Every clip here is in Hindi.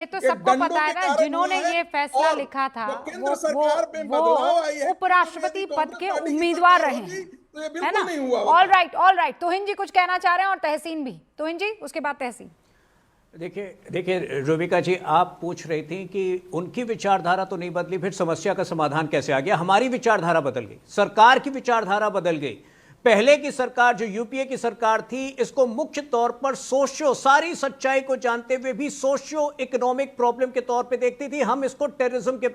ये तो सबको पता है ना, जिन्होंने ये फैसला लिखा था वो उपराष्ट्रपति पद के उम्मीदवार रहे हैं, तो ये है बिल्कुल ना। नहीं हुआ। ऑल राइट, तोहिन जी कुछ कहना चाह रहे हैं और तहसीन भी। तोहिन जी, उसके बाद तहसीन। देखिए रुबिका जी, आप पूछ रही थी कि उनकी विचारधारा तो नहीं बदली, फिर समस्या का समाधान कैसे आ गया। हमारी विचारधारा बदल गई, सरकार की विचारधारा बदल गई। पहले की सरकार, जो यूपीए की सरकार थी, इसको मुख्य तौर पर सारी सच्चाई को जानते हुए भी सोशियो इकोनॉमिक प्रॉब्लम के तौर पे देखती थी। हम इसको टेररिज्म के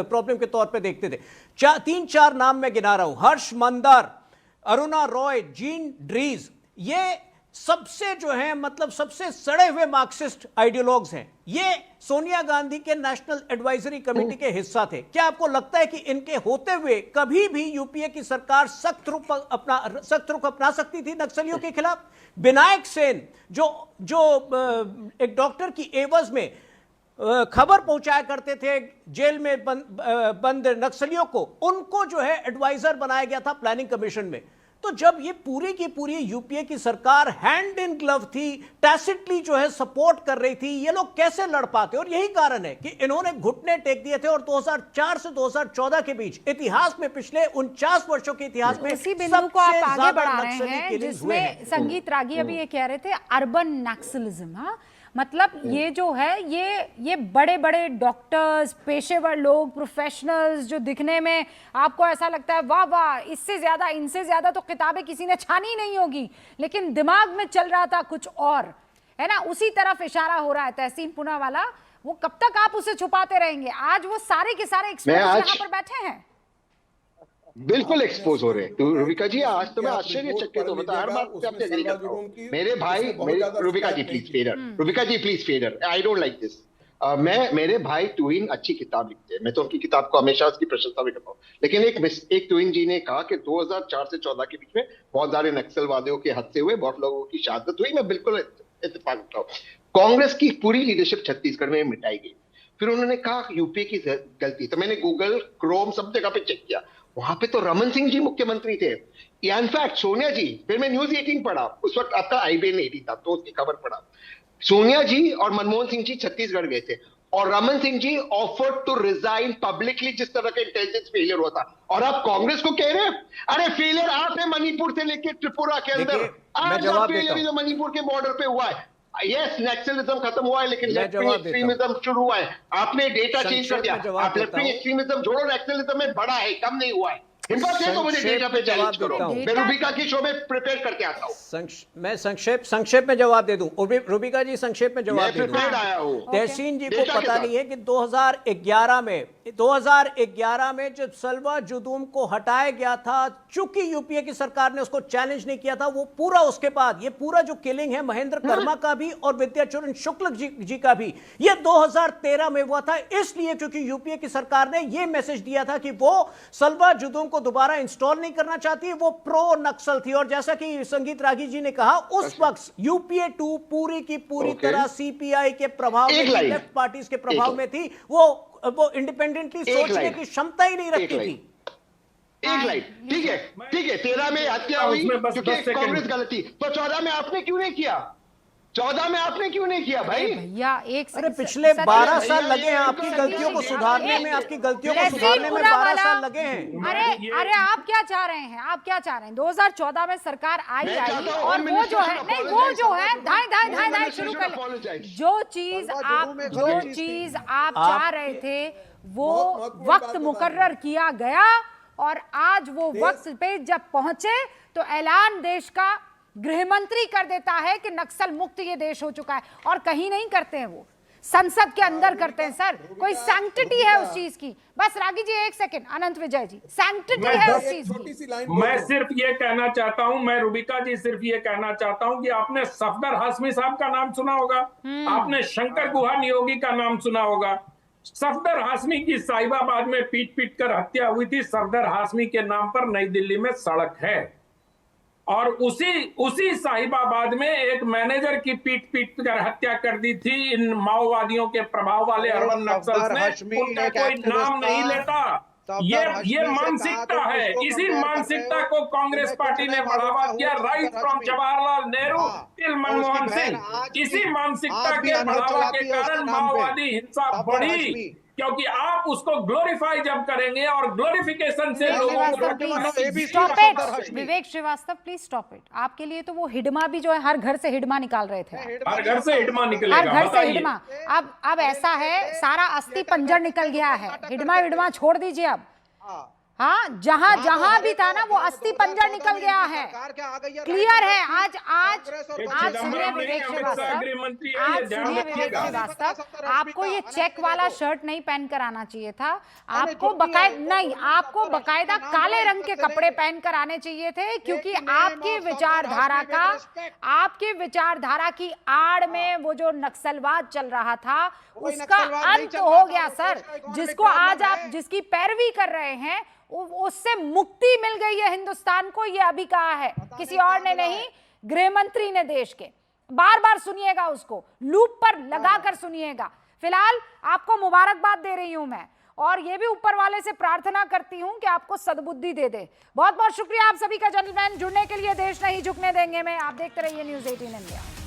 प्रॉब्लम के तौर पे देखते थे। 3-4 नाम मैं गिना रहा हूं: हर्ष मंदर, अरुणा रॉय, जीन ड्रीज। ये सबसे जो है मतलब सबसे सड़े हुए मार्क्सिस्ट आइडियोलॉग्स हैं। ये सोनिया गांधी के नेशनल एडवाइजरी कमेटी के हिस्सा थे। क्या आपको लगता है कि इनके होते हुए कभी भी यूपीए की सरकार सख्त रुख अपना सकती थी नक्सलियों के खिलाफ? विनायक सेन जो एक डॉक्टर की एवज में खबर पहुंचाया करते थे जेल में बंद नक्सलियों को, उनको जो है एडवाइजर बनाया गया था प्लानिंग कमीशन में। तो जब ये पूरी की पूरी यूपीए की सरकार हैंड इन ग्लव थी, टैसिटली जो है सपोर्ट कर रही थी, ये लोग कैसे लड़ पाते? और यही कारण है कि इन्होंने घुटने टेक दिए थे। और 2004 से 2014 के बीच इतिहास में, पिछले 49 वर्षों के इतिहास में इसी बिंदु को आप आगे बढ़ा रहे हैं जिसमें संगीत रागी अभी ये कह रहे थे अर्बन नक्सलिज्म। हाँ, मतलब ये जो है ये बड़े बड़े डॉक्टर्स, पेशेवर लोग, प्रोफेशनल्स जो दिखने में आपको ऐसा लगता है वाह वाह, इससे ज्यादा इनसे ज्यादा तो किताबें किसी ने छानी नहीं होगी, लेकिन दिमाग में चल रहा था कुछ और, है ना। उसी तरफ इशारा हो रहा है तहसीन पुना वाला। वो कब तक आप उसे छुपाते रहेंगे? आज वो सारे के सारे एक्सपर्ट्स यहाँ पर बैठे हैं, बिल्कुल एक्सपोज हो रहे हैं। तो रुबिका जी, आज तो मैं आश्चर्यचकित हूं, बता हर बात से आपसे एग्री करता हूं। मेरे भाई, Rubika ji please fader, Rubika ji please fader, I don't like this. मेरे भाई तुहिन अच्छी किताब लिखते हैं, मैं तो उनकी किताब को हमेशा उसकी प्रशंसा भी करता हूँ। लेकिन एक तुहिन जी ने कहा कि 2004 से 14 के बीच में बहुत सारे नक्सलवादियों के हत्या हुए, बहुत लोगों की शहादत हुई। मैं बिल्कुल इत्तेफाक करता हूँ। कांग्रेस की पूरी लीडरशिप छत्तीसगढ़ में मिटाई गई। फिर उन्होंने कहा यूपी की गलती, तो मैंने गूगल, क्रोम सब जगह पे चेक किया, वहां पे तो रमन सिंह जी मुख्यमंत्री थे। इनफैक्ट सोनिया जी, फिर मैं न्यूज 18 पढ़ा, उस वक्त आपका आईबीएन 80 था, तो उसकी खबर पढ़ा। सोनिया जी और मनमोहन सिंह जी छत्तीसगढ़ गए थे और Raman Singh ji offered to resign publicly जिस तरह का इंटेलिजेंस फेलियर हुआ था। और आप कांग्रेस को कह रहे हैं अरे फेलियर आप है मणिपुर से लेके त्रिपुरा के अंदर, आज फेलियर जो मणिपुर के बॉर्डर पे हुआ है। यस, नक्सलिज्म खत्म हुआ है, लेकिन लेफ्ट विंग एक्सट्रीमिज्म शुरू हुआ है। आपने डेटा चेंज कर दिया। आप लेफ्ट विंग एक्सट्रीमिज्म जोड़ो, नक्सलिज्म में बड़ा है, कम नहीं हुआ है। तो मुझे डेटा पे चैलेंज करो, मैं रुबिका की शो में प्रिपेयर करके आता हूं। मैं संक्षेप में जवाब दे दूं। रुबिका जी, संक्षेप में जवाब दे दूं। तहसीन जी को पता नहीं है कि 2011 में जब सलवा जुदूम को हटाया गया था, चूंकि यूपीए की सरकार ने उसको चैलेंज नहीं किया था, वो पूरा उसके बाद ये पूरा जो किलिंग है महेंद्र कर्मा का भी और विद्याचरण शुक्ल जी का भी, ये 2013 में हुआ था। इसलिए क्योंकि यूपीए की सरकार ने ये मैसेज दिया था कि वो सलवा जुदूम को दोबारा इंस्टॉल नहीं करना चाहती, वो प्रो नक्सल थी। और जैसा कि संगीत रागी जी ने कहा, उस वक्त यूपीए 2 पूरी की पूरी तरह सीपीआई के प्रभाव में, लेफ्ट पार्टीज के प्रभाव में थी। वो इंडिपेंडेंटली सोचने की क्षमता ही नहीं रखती थी। एक लाइन, ठीक है 13 में हत्या हुई क्योंकि कांग्रेस गलती, तो 14 में आपने क्यों नहीं किया? 14 में आपने क्यों नहीं किया भाई? भैया अरे पिछले 12 साल लगे हैं आपकी गलतियों को सुधारने में, आपकी गलतियों को सुधारने में 12 साल लगे हैं। अरे आप क्या चाह रहे हैं? आप क्या चाह रहे हैं? 2014 में सरकार आई और वो जो है, नहीं वो जो है धाय शुरू कर, जो चीज आप चाह रहे थे वो वक्त मुकर्रर किया गया, और आज वो वक्त पे जब पहुंचे तो ऐलान देश का गृह मंत्री कर देता है कि नक्सल मुक्त ये देश हो चुका है। और कहीं नहीं करते हैं, वो संसद के अंदर करते हैं। सर, कोई सैंक्टिटी है उस चीज की। बस रागी जी एक सेकंड, अनंत विजय जी, सैंक्टिटी है उस चीज की। मैं सिर्फ ये कहना चाहता हूं, मैं रुबिका जी सिर्फ ये कहना चाहता हूं कि आपने सफदर हाशमी साहब का नाम सुना होगा, आपने शंकर गुहा नियोगी का नाम सुना होगा। सफदर हाशमी की साहिबाबाद में पीट कर हत्या हुई थी। सफदर हाशमी के नाम पर नई दिल्ली में सड़क है, और उसी साहिबाबाद में एक मैनेजर की पीट कर हत्या कर दी थी इन माओवादियों के प्रभाव वाले अर्बन नक्सल्स ने। उनका कोई नाम नहीं लेता, ये मानसिकता है। इसी मानसिकता को कांग्रेस पार्टी ने बढ़ावा दिया, right from Jawaharlal Nehru till Manmohan Singh. इसी मानसिकता के बढ़ावा के कारण माओवादी हिंसा बढ़ी, क्योंकि आप उसको ग्लोरीफाई जब करेंगे और ग्लोरिफिकेशन से लोगों को stop it. Vivek Shrivastava please stop it. आपके लिए तो वो हिडमा भी जो है, हर घर से हिडमा निकाल रहे थे, हर घर से हिडमा निकलेगा, हर घर से हिडमा। अब ऐसा है, सारा अस्थि पंजर निकल गया है, हिडमा विडमा छोड़ दीजिए अब। हाँ, जहां जहां भी था ना वो अस्थि पंजर निकल गया है, क्लियर है। आज सुनिए विवेक श्रीवास्तव, आपको ये चेक वाला शर्ट नहीं पहन कर आना चाहिए था, आपको बकायदा काले रंग के कपड़े पहन कर आने चाहिए थे, क्योंकि आपकी विचारधारा की आड़ में वो जो नक्सलवाद चल रहा था उसका अंत हो गया सर। जिसको आज आप जिसकी पैरवी कर रहे हैं उससे मुक्ति मिल गई है हिंदुस्तान को, ये अभी कहा है, किसी और ने नहीं, गृह मंत्री ने देश के। बार बार सुनिएगा, उसको लूप पर लगाकर सुनिएगा। फिलहाल आपको मुबारकबाद दे रही हूं मैं, और ये भी ऊपर वाले से प्रार्थना करती हूं कि आपको सद्बुद्धि दे दे। बहुत बहुत शुक्रिया आप सभी का जेंटलमैन जुड़ने के लिए। देश नहीं झुकने देंगे में आप देखते रहिए न्यूज़ 18 इंडिया।